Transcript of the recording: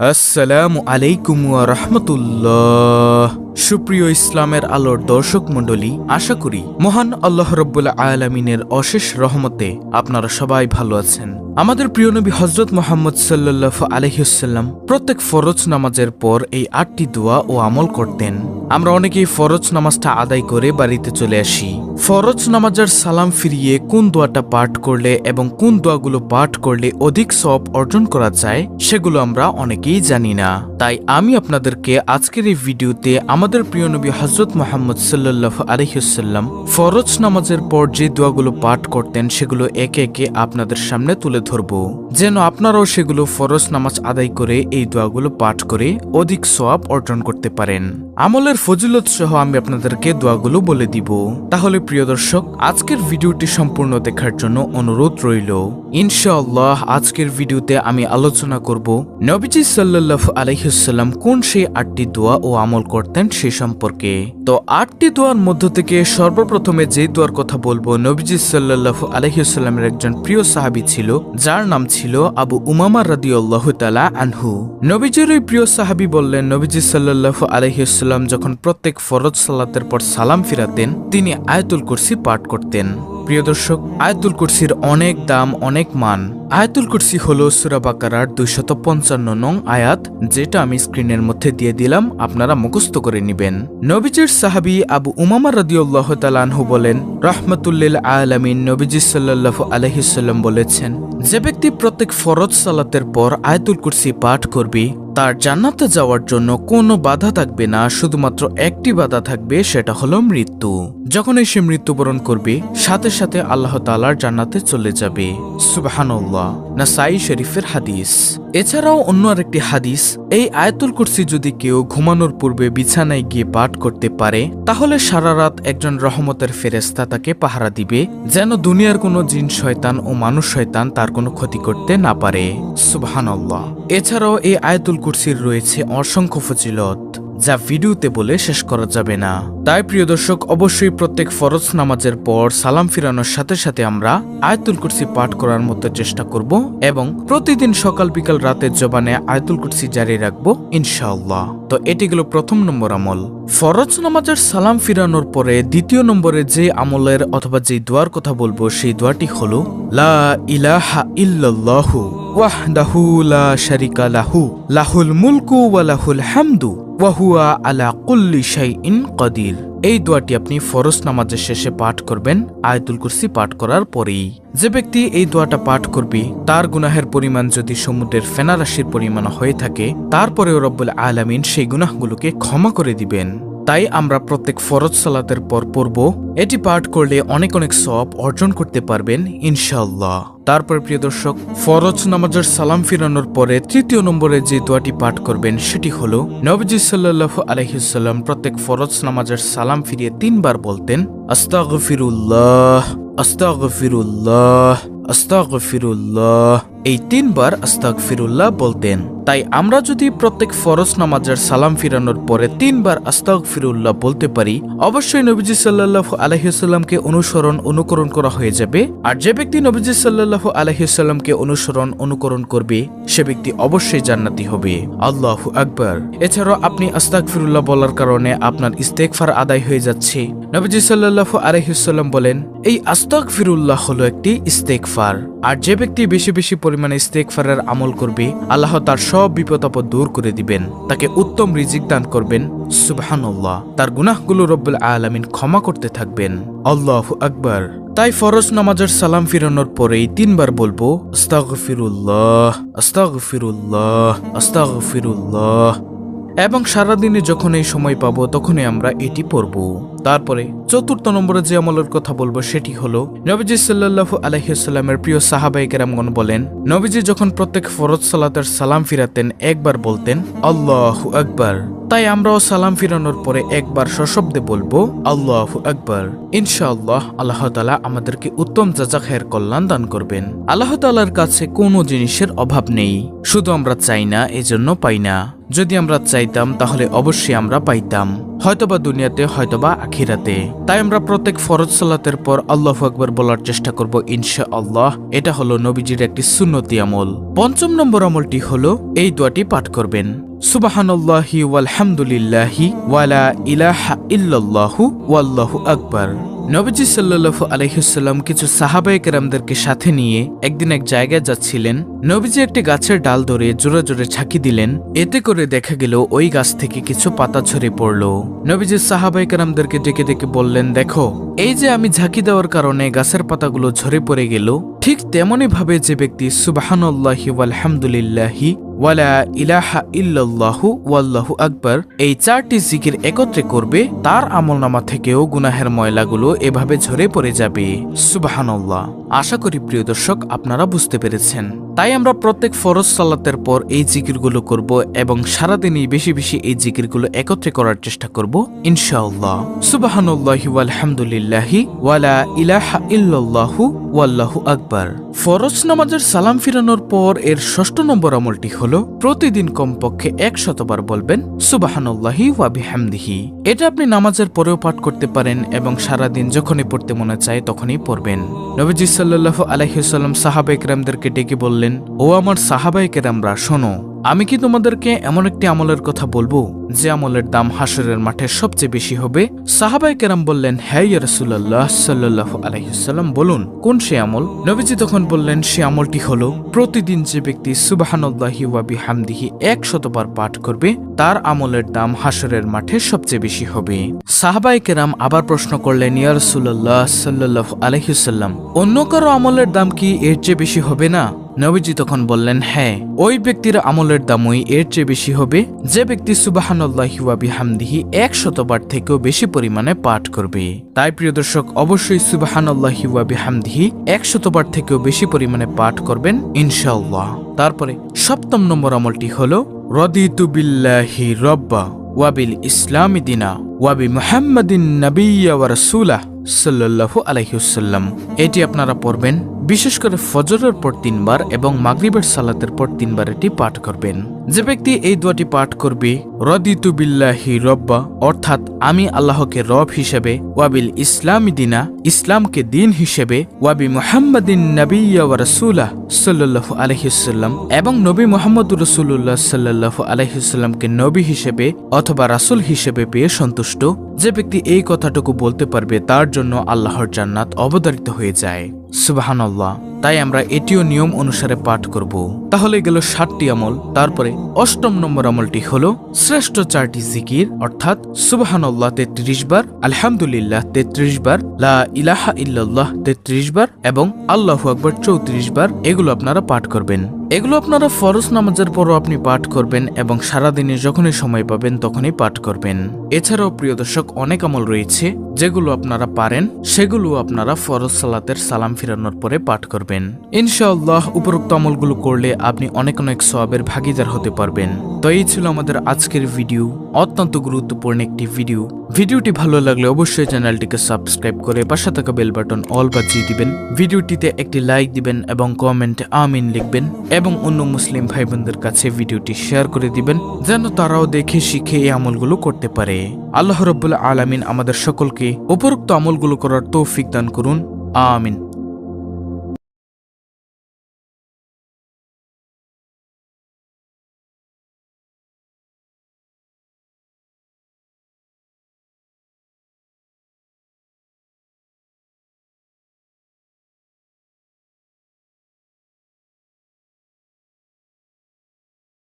আসসালামু আলাইকুম ওয়া রাহমাতুল্লাহ। সুপ্রিয় ইসলামের আলোর দর্শক মণ্ডলী, আশা করি মহান আল্লাহ রাব্বুল আলামিনের অশেষ রহমতে আপনারা সবাই ভালো আছেন। আমাদের প্রিয় নবী হযরত মুহাম্মদ সাল্লাল্লাহু আলাইহি ওয়াসাল্লাম প্রত্যেক ফরজ নামাজের পর এই 8টি দোয়া ও আমল করতেন। আমরা অনেকেই ফরজ নামাজটা আদায় করে বাড়িতে চলে আসি। ফরজ নামাজের সালাম ফিরিয়ে কোন দোয়াটা পাঠ করলে এবং কোন দোয়াগুলো পাঠ করলে অধিক সওয়াব অর্জন করা যায় সেগুলো আমরা অনেকেই জানি না। তাই আমি আপনাদেরকে আজকের এই ভিডিওতে আমাদের প্রিয় নবী হযরত মুহাম্মদ সাল্লাল্লাহু আলাইহি ওয়াসাল্লাম ফরজ নামাজের পর যে দোয়াগুলো পাঠ করতেন সেগুলো একে একে আপনাদের সামনে তুলে ধরব, যেন আপনারাও সেগুলো ফরজ নামাজ আদায় করে এই দোয়াগুলো পাঠ করে অধিক সওয়াব অর্জন করতে পারেন। আমলের ফজিলত সহ আমি আপনাদেরকে দোয়াগুলো বলে দিব। তাহলে প্রিয় দর্শক, আজকের ভিডিওটি সম্পূর্ণ দেখার জন্য অনুরোধ রইল। ইনশাআল্লাহ আজকের ভিডিওতে আমি আলোচনা করব নবীজি সাল্লাল্লাহু আলাইহি ওয়াসাল্লাম কোন সেই 8টি দোয়া ও আমল করতেন সে সম্পর্কে। তো 8টি দোয়ার মধ্য থেকে সর্বপ্রথমে যে দোয়ার কথা বলবো, নবীজি সাল্লাল্লাহু আলাইহি ওয়াসাল্লামের একজন প্রিয় সাহাবী ছিল যার নাম ছিল আবু উমামা রাদিয়াল্লাহু তাআলা আনহু। নবীজির ওই প্রিয় সাহাবী বললেন, নবীজি সাল্লাল্লাহু আলাইহি ওয়াসাল্লাম যখন প্রত্যেক ফরজ সালাতের পর সালাম ফিরাতেন তিনি আয়াতুল কুরসি পাঠ করতেন। প্রিয় দর্শক, আয়াতুল কুরসির অনেক দাম, অনেক মান। আয়াতুল কুরসি হলো সূরা বাকারার 255 নং আয়াত, যেটা আমি স্ক্রিনের মধ্যে দিয়ে দিলাম, আপনারা মুখস্থ করে নেবেন। নবীজির সাহাবী আবু উমামা রাদিয়াল্লাহু তাআলা আনহু বলেন, রাহমাতুল লিল আলামিন নবীজি সাল্লাল্লাহু আলাইহি ওয়াসাল্লাম বলেছেন, যে ব্যক্তি প্রত্যেক ফরজ সালাতের পর আয়াতুল কুরসি পাঠ করবে তার জান্নাতে যাওয়ার জন্য কোনো বাধা থাকবে না, শুধুমাত্র একটি বাধা থাকবে, সেটা হলো মৃত্যু। যখনই সে মৃত্যুবরণ করবে সাথে সাথে আল্লাহ তাআলার জান্নাতে চলে যাবে। সুবহানাল্লাহ। নাসাই শরীফের হাদিস। এছাড়াও অন্য আরেকটি হাদিস, এই আয়াতুল কুরসি যদি কেউ ঘুমানোর পূর্বে বিছানায় গিয়ে পাঠ করতে পারে তাহলে সারা রাত একজন রহমতের ফেরেশতা তাকে পাহারা দিবে, যেন দুনিয়ার কোনো জিন শয়তান ও মানুষ শয়তান তার কোনো ক্ষতি করতে না পারে। সুবহানাল্লাহ। এছাড়াও এই আয়াতুল কুরসির রয়েছে অসংখ্য ফজিলত, যা ভিডিওতে বলে শেষ করা যাবে না। তাই প্রিয় দর্শক, অবশ্যই প্রত্যেক ফরজ নামাজের পর সালাম ফিরানোর সাথে সাথে আমরা আয়াতুল কুরসি পাঠ করার মতো চেষ্টা করব এবং প্রতিদিন সকাল বিকাল রাতের জবানে আয়াতুল কুরসি জারি রাখবো ইনশাআল্লাহ। তো এটি গেল প্রথম নম্বর আমল। ফরজ নামাজের সালাম ফিরানোর পরে দ্বিতীয় নম্বরে যে আমলের অথবা যে দোয়ার কথা বলবো সেই দোয়াটি হলো লা ইলাহা ইল্লাল্লাহু ওয়াহদাহু লা শারিকা লাহু লাহুল মুলকু ওয়া লাহুল হামদু ওয়া হুয়া আলা কুল্লি শাইইন কাদির। এই দোয়াটি আপনি ফরজ নামাজের শেষে পাঠ করবেন আয়াতুল কুরসি পাঠ করার পরেই। যে ব্যক্তি এই দোয়াটা পাঠ করবে তার গুনাহের পরিমাণ যদি সমুদ্রের ফেনারাশির পরিমাণ হয়ে থাকে তারপরেও রব্বুল আলামিন সেই গুনাহগুলোকে ক্ষমা করে দিবেন। তাই আমরা প্রত্যেক ফরজ সালাতের পর পড়ব। এটি পাঠ করলে অনেক অনেক সওয়াব অর্জন করতে পারবেন ইনশাআল্লাহ। তারপর প্রিয় দর্শক, ফরজ নামাজের সালাম ফিরানোর পরে তৃতীয় নম্বরে যে দোয়াটি পাঠ করবেন সেটি হলো নবীজি সাল্লাল্লাহু আলাইহি ওয়াসাল্লাম প্রত্যেক ফরজ নামাজের সালাম ফিরিয়ে 3 বার বলতেন, আস্তাগফিরুল্লাহ আস্তাগফিরুল্লাহ আস্তাগফিরুল্লাহ। এই 3 বার আস্তাগফিরুল্লাহ বলতেন। তাই আমরা যদি প্রত্যেক ফরজ নামাজের সালাম ফিরানোর পরে 3 বার আস্তাগফিরুল্লাহ বলতে পারি, অবশ্যই নবীজি সাল্লাল্লাহু আলাইহি ওয়াসাল্লামকে অনুকরণ করা হয়ে যাবে। আর যে ব্যক্তি নবীজি সাল্লাল্লাহু আলাইহি ওয়াসাল্লামকে অনুকরণ করবে সে ব্যক্তি অবশ্যই জান্নাতি হবে। আল্লাহু আকবার। এছাড়াও আপনি আস্তাগফিরুল্লাহ বলার কারণে আপনার ইস্তেগফার আদায় হয়ে যাচ্ছে। নবীজি সাল্লাল্লাহু আলাইহি ওয়াসাল্লাম বলেন, এই আস্তাগফিরুল্লাহ হলো একটি ইস্তেগফার। আর যে ব্যক্তি বেশি বেশি পরিমাণে ইস্তেগফারের আমল করবে আল্লাহ তার সব বিপদ আপদ দূর করে দিবেন, তাকে উত্তম রিজিক দান করবেন। সুবহানাল্লাহ। তার গুনাহগুলো রব্বুল আলামিন ক্ষমা করতে থাকবেন। আল্লাহু আকবার। তাই ফরজ নামাজের সালাম ফিরানোর পরেই 3 বার বলবো আস্তাগফিরুল্লাহ আস্তাগফিরুল্লাহ আস্তাগফিরুল্লাহ, এবং সারাদিনে যখন এই সময় পাবো তখনই আমরা এটি পড়ব। তারপরে চতুর্থ নম্বরে যে আমলের কথা বলবো সেটি হলো নবীজি সাল্লাল্লাহু আলাইহি ওয়াসাল্লামের প্রিয় সাহাবায়ে কেরামগণ বলেন, নবীজি যখন প্রত্যেক ফরজ সালাতের সালাম ফিরাতেন একবার বলতেন আল্লাহু আকবার তাই আমরাও সালাম ফিরানোর পরে একবার সশব্দে বলবো আল্লাহু আকবার। ইনশাআল্লাহ আল্লাহ তাআলা আমাদেরকে উত্তম যাজা খায়ের কল্যাণ দান করবেন। আল্লাহ তাআলার কাছে কোনো জিনিসের অভাব নেই, শুধু আমরা চাই না, এজন্য পাই না। যদি আমরা চাইতাম তাহলে অবশ্যই আমরা পাইতাম, হয়তোবা দুনিয়াতে হয়তোবা আখিরাতে। তাই আমরা প্রত্যেক ফরজ সালাতের পর আল্লাহু আকবার বলার চেষ্টা করব ইনশাআল্লাহ। এটা হলো নবীজির একটি সুন্নতি আমল। ৫ম নম্বর আমলটি হলো এই দোয়াটি পাঠ করবেন, সুবহানাল্লাহি ওয়ালহামদুলিল্লাহি ওয়ালা ইলাহা ইল্লাল্লাহু ওয়াল্লাহু আকবার। নবীজি সাল্লাল্লাহু আলাইহি ওয়াসাল্লাম কিছু সাহাবায়ে কেরামদেরকে সাথে নিয়ে একদিন এক জায়গায় যাচ্ছিলেন। নবীজি একটি গাছের ডাল ধরে জোরে জোরে ঝাঁকি দিলেন, এতে করে দেখা গেল ওই গাছ থেকে কিছু পাতা ঝরে পড়ল। নবীজি সাহাবায়ে কেরামদেরকে ডেকে ডেকে বললেন, দেখো, এই যে আমি ঝাঁকি দেওয়ার কারণে গাছের পাতাগুলো ঝরে পড়ে গেল, ঠিক তেমনি ভাবে যে ব্যক্তি সুবহানাল্লাহি ওয়ালহামদুলিল্লাহি ওয়ালা ইলাহা ইল্লাল্লাহু ওয়াল্লাহু আকবার এই 4টি জিকির একত্রে করবে, তার আমলনামা থেকেও গুনাহের ময়লাগুলো এভাবে ঝরে পড়ে যাবে। সুবহানাল্লাহ। আশা করি প্রিয় দর্শক আপনারা বুঝতে পেরেছেন। তাই আমরা প্রত্যেক ফরজ সালাতের পর এই জিকিরগুলো করব এবং সারাদিনই বেশি বেশি এই জিকিরগুলো একত্রে করার চেষ্টা করব ইনশাআল্লাহ। সুবহানাল্লাহি ওয়ালহামদুলিল্লাহি ওয়ালা ইলাহা ইল্লাল্লাহু ওয়াল্লাহু আকবার। ফরজ নামাজের সালাম ফিরানোর পর এর 6ষ্ঠ নম্বর আমলটি হলো প্রতিদিন কমপক্ষে 100 বার বলবেন সুবহানাল্লাহি ওয়া বিহামদিহি। এটা আপনি নামাজের পরেও পাঠ করতে পারেন এবং সারাদিন যখনই পড়তে মনে চায় তখনই পড়বেন। নবীজি সাল্লাল্লাহু আলাইহি ওয়াসাল্লাম সাহাবায়ে কেরামদেরকে ডেকে বললেন, ও আমার সাহাবায়ে কেরামরা শোনো, আমি কি তোমাদেরকে এমন একটি আমলের কথা বলবো যে আমলের দাম হাসরের মাঠে সবচেয়ে বেশি হবে? সাহাবায়ে কেরাম বললেন, হ্যাঁ ইয়া রাসূলুল্লাহ সাল্লাল্লাহু আলাইহি ওয়াসাল্লাম, বলুন কোন সে আমল? নবীজি তখন বললেন, সে আমলটি হলো প্রতিদিন যে ব্যক্তি সুবহানাল্লাহি ওয়া বিহামদিহি 100 বার পাঠ করবে, তার আমলের দাম হাসরের মাঠে সবচেয়ে বেশি হবে। সাহাবায়ে কেরাম আবার প্রশ্ন করলেন, ইয়া রাসূলুল্লাহ সাল্লাল্লাহু আলাইহি ওয়াসাল্লাম, অন্য কারো আমলের দাম কি এর চেয়ে বেশি হবে না? নবীজি তখন বললেন, হ্যাঁ, ওই ব্যক্তির আমলের দামই এর চেয়ে বেশি হবে যে ব্যক্তি সুবহানাল্লাহি ওয়া বিহামদিহি 100 বার থেকেও বেশি পরিমাণে পাঠ করবে। তাই প্রিয় দর্শক, অবশ্যই সুবহানাল্লাহি ওয়া বিহামদিহি 100 বার থেকেও বেশি পরিমাণে পাঠ করবেন ইনশাআল্লাহ। তারপরে 7ম নম্বর আমলটি হলো রাদিতু বিল্লাহি রাব্বা ওয়া বিল ইসলামি দিনা ওয়া বি মুহাম্মাদিন নাবিয়্যা ওয়া রাসূলা সাল্লাল্লাহু আলাইহি ওয়াসাল্লাম। এটি আপনারা পড়বেন বিশেষ করে ফজরের পর 3 বার এবং মাগরিবের সালাতের পর 3 বার এটি পাঠ করবেন। যে ব্যক্তি এই দোয়াটি পাঠ করবে, রাদিতু বিল্লাহি রাব্বা অর্থাৎ আমি আল্লাহকে রব হিসেবে, ওয়াবিল ইসলামি দিনা ইসলামকে দিন হিসেবে, ওয়াবি মুহাম্মাদিন নাবিয়্যা ওয়া রাসূলা সাল্লাল্লাহু আলাইহি ওয়াসাল্লাম এবং নবী মুহাম্মদুর রাসূলুল্লাহ সাল্লাল্লাহু আলাইহি ওয়াসাল্লামকে নবী হিসেবে অথবা রাসূল হিসেবে পেয়ে সন্তুষ্ট, যে ব্যক্তি এই কথাটুকু বলতে পারবে তার জন্য আল্লাহর জান্নাত অবধারিত হয়ে যায়। সুবহানাল্লাহ। তাই আমরা এটিও নিয়ম অনুসারে পাঠ করব। তাহলে গেল 7টি আমল। তারপরে 8ম নম্বর আমলটি হলো শ্রেষ্ঠ 4টি জিকির, অর্থাৎ সুবহানাল্লাহ 33 বার, আলহামদুলিল্লাহ 33 বার, লা ইলাহা ইল্লাল্লাহ 33 বার এবং আল্লাহু আকবার 34 বার। এগুলো আপনারা পাঠ করবেন। এগুলো আপনারা ফরজ নামাজের পরও আপনি পাঠ করবেন এবং সারাদিনে যখনই সময় পাবেন তখনই পাঠ করবেন। এছাড়াও প্রিয় দর্শক, অনেক আমল রয়েছে যেগুলো আপনারা পারেন, সেগুলো আপনারা ফরজ সালাতের সালাম ফিরানোর পরে পাঠ করবেন ইনশাআল্লাহ। উপরোক্ত আমলগুলো করলে আপনি অনেক অনেক সওয়াবের ভাগীদার হতে পারবেন। তো এই ছিল আমাদের আজকের ভিডিও, অত্যন্ত গুরুত্বপূর্ণ একটি ভিডিও। ভিডিওটি ভালো লাগলে অবশ্যই চ্যানেলটিকে সাবস্ক্রাইব করে পাশে থাকা বেল বাটন অল বাজিয়ে দিবেন। ভিডিওটিতে একটি লাইক দিবেন এবং কমেন্টে আমিন লিখবেন এবং অন্য মুসলিম ভাই বোনদের কাছে ভিডিওটি শেয়ার করে দিবেন যেন তারাও দেখে শিখে এই আমলগুলো করতে পারে। আল্লাহ রাব্বুল আলামিন আমাদের সকলকে উপরোক্ত আমলগুলো করার তৌফিক দান করুন। আমিন।